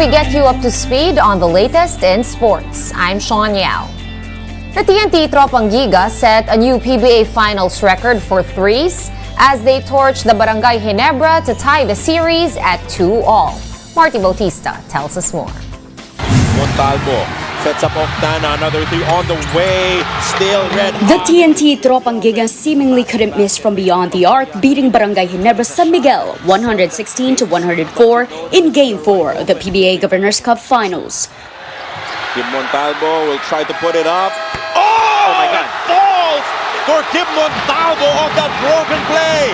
we get you up to speed on the latest in sports. I'm Sean Yao. The TNT Tropang Giga set a new PBA Finals record for threes as they torched the Barangay Ginebra to tie the series at 2-all. Marty Bautista tells us more. Montalvo sets up Octana, another three on the way, still red hot. The TNT Tropang Giga seemingly couldn't miss from beyond the arc, beating Barangay Ginebra San Miguel 116-104 in Game 4 of the PBA Governors Cup Finals. Kim Montalvo will try to put it up. Oh my God! Falls for Kim Montalvo on that broken play.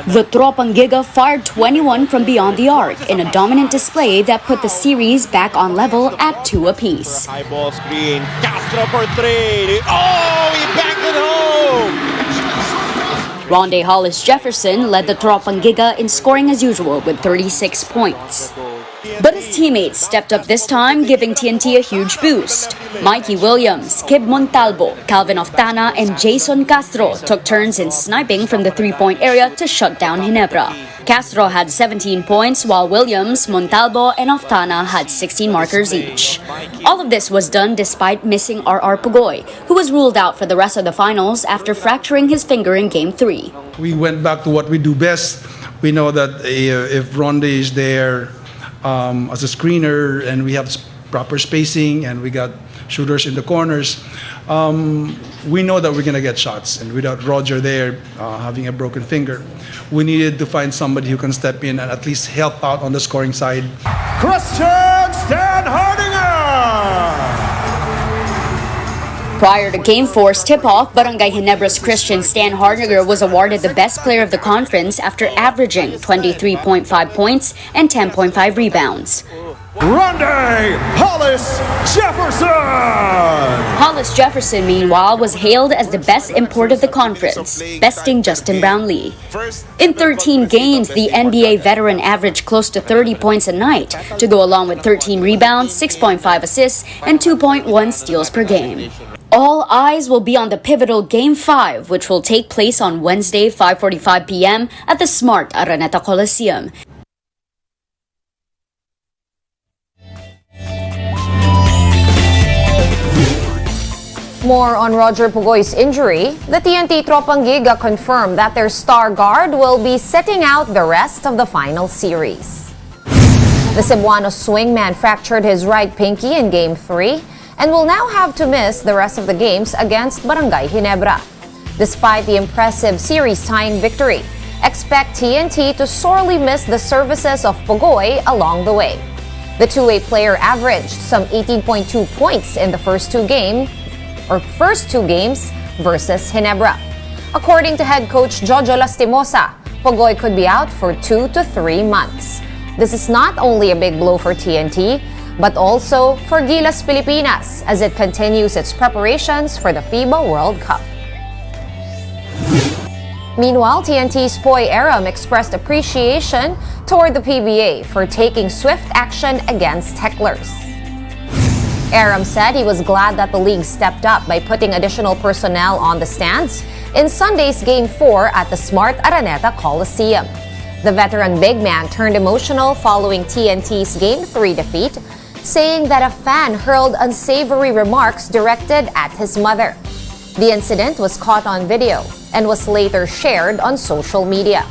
The Tropang Giga fired 21 from beyond the arc in a dominant display that put the series back on level at 2 apiece. High ball screen. Castro for three. Oh, he backed it home. Ronde Hollis Jefferson led the Tropang Giga in scoring as usual with 36 points. But his teammates stepped up this time, giving TNT a huge boost. Mikey Williams, Kib Montalvo, Calvin Octana, and Jason Castro took turns in sniping from the three-point area to shut down Ginebra. Castro had 17 points, while Williams, Montalvo, and Octana had 16 markers each. All of this was done despite missing R.R. Pugoy, who was ruled out for the rest of the finals after fracturing his finger in Game 3. We went back to what we do best. We know that if Ronde is there as a screener and we have proper spacing and we got shooters in the corners, we know that we're going to get shots. And without Roger there having a broken finger, we needed to find somebody who can step in and at least help out on the scoring side. Christian Stan Hardinger! Prior to Game 4's tip-off, Barangay Ginebra's Christian Stan Hardinger was awarded the best player of the conference after averaging 23.5 points and 10.5 rebounds. Ronde Hollis Jefferson! Hollis Jefferson, meanwhile, was hailed as the best import of the conference, besting Justin Brownlee. In 13 games, the NBA veteran averaged close to 30 points a night, to go along with 13 rebounds, 6.5 assists, and 2.1 steals per game. All eyes will be on the pivotal Game 5, which will take place on Wednesday, 5:45 p.m. at the Smart Araneta Coliseum. More on Roger Pugoy's injury. The TNT Tropang Giga confirmed that their star guard will be sitting out the rest of the final series. The Cebuano swingman fractured his right pinky in Game 3 and will now have to miss the rest of the games against Barangay Ginebra. Despite the impressive series-tying victory, expect TNT to sorely miss the services of Pugoy along the way. The two-way player averaged some 18.2 points in the first two games versus Ginebra. According to head coach Jojo Lastimosa, Pugoy could be out for 2 to 3 months. This is not only a big blow for TNT, but also for Gilas Pilipinas as it continues its preparations for the FIBA World Cup. Meanwhile, TNT's Poy Aram expressed appreciation toward the PBA for taking swift action against hecklers. Aram said he was glad that the league stepped up by putting additional personnel on the stands in Sunday's Game 4 at the Smart Araneta Coliseum. The veteran big man turned emotional following TNT's Game 3 defeat, saying that a fan hurled unsavory remarks directed at his mother. The incident was caught on video and was later shared on social media.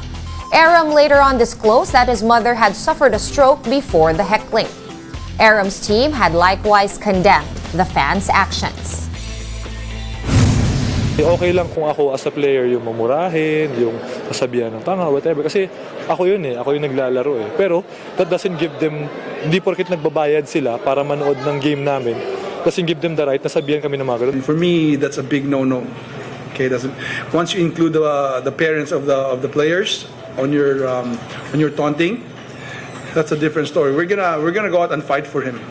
Aram later on disclosed that his mother had suffered a stroke before the heckling. Aram's team had likewise condemned the fans' actions. Okay lang kung ako as a player yung mamurahin, yung sasabihan ng tanga, whatever. Kasi ako yun ako yung naglalaro Pero that doesn't give them, hindi porket nagbabayad sila para manood ng game namin, doesn't give them the right na sabihan kami ng mga ganun. For me, that's a big no-no. Okay, once you include the parents of the players on your taunting, that's a different story. We're gonna go out and fight for him.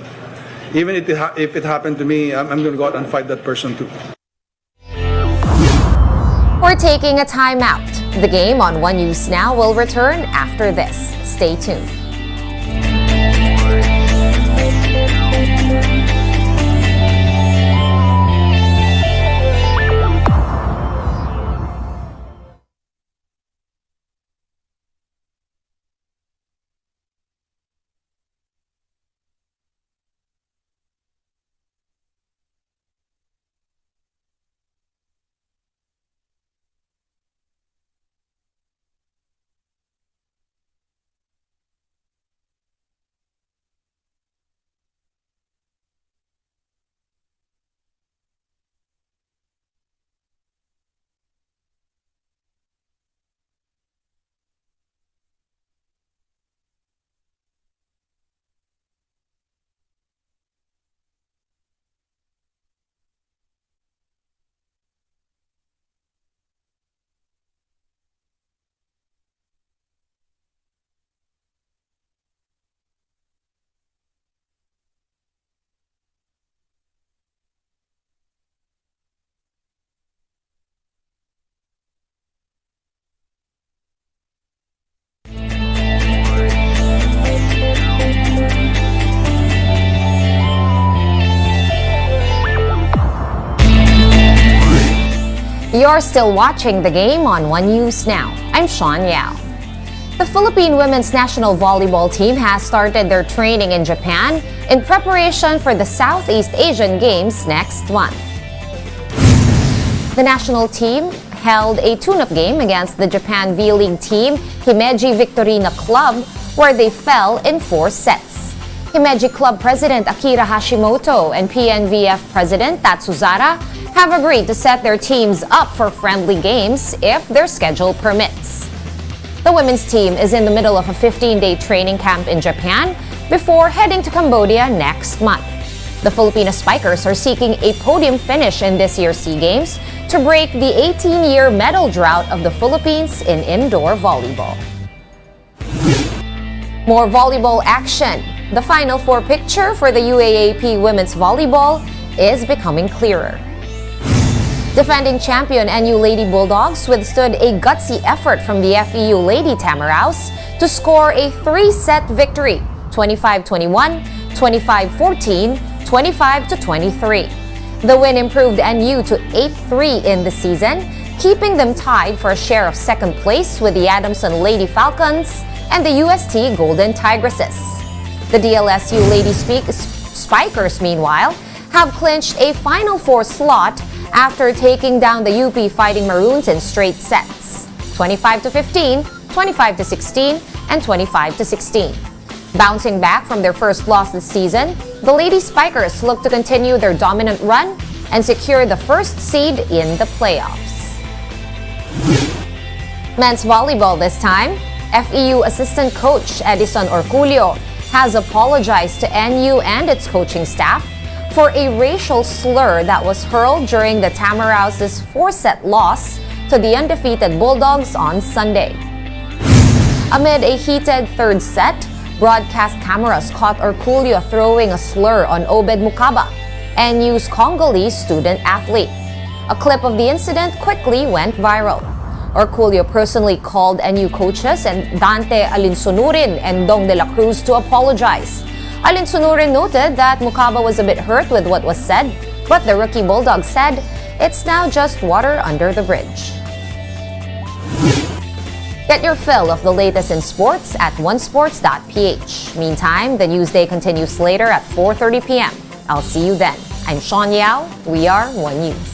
Even if it happened to me, I'm gonna go out and fight that person too. We're taking a timeout. The game on One News Now will return after this. Stay tuned. You're still watching the game on One News Now. I'm Sean Yao. The Philippine women's national volleyball team has started their training in Japan in preparation for the Southeast Asian Games next month. The national team held a tune-up game against the Japan V-League team Himeji Victorina Club, where they fell in 4 sets. Himeji Club President Akira Hashimoto and PNVF President Tatsuzara have agreed to set their teams up for friendly games if their schedule permits. The women's team is in the middle of a 15-day training camp in Japan before heading to Cambodia next month. The Filipino Spikers are seeking a podium finish in this year's SEA Games to break the 18-year medal drought of the Philippines in indoor volleyball. More volleyball action. The Final Four picture for the UAAP women's volleyball is becoming clearer. Defending champion NU Lady Bulldogs withstood a gutsy effort from the FEU Lady Tamaraws to score a 3-set victory, 25-21, 25-14, 25-23. The win improved NU to 8-3 in the season, keeping them tied for a share of second place with the Adamson Lady Falcons and the UST Golden Tigresses. The DLSU Lady Spikers, meanwhile, have clinched a Final Four slot after taking down the UP Fighting Maroons in straight sets, 25-15, 25-16, and 25-16. Bouncing back from their first loss this season, the Lady Spikers look to continue their dominant run and secure the first seed in the playoffs. Men's volleyball this time, FEU assistant coach Edison Orculio has apologized to NU and its coaching staff for a racial slur that was hurled during the Tamaraws' 4-set loss to the undefeated Bulldogs on Sunday. Amid a heated third set, broadcast cameras caught Orculio throwing a slur on Obed Mukaba, NU's Congolese student athlete. A clip of the incident quickly went viral. Orculio personally called NU coaches and Dante Alinsunurin and Dong de la Cruz to apologize. Alinsunurin noted that Mukaba was a bit hurt with what was said, but the rookie Bulldog said it's now just water under the bridge. Get your fill of the latest in sports at onesports.ph. Meantime, the Newsday continues later at 4:30 p.m. I'll see you then. I'm Sean Yao. We are One News.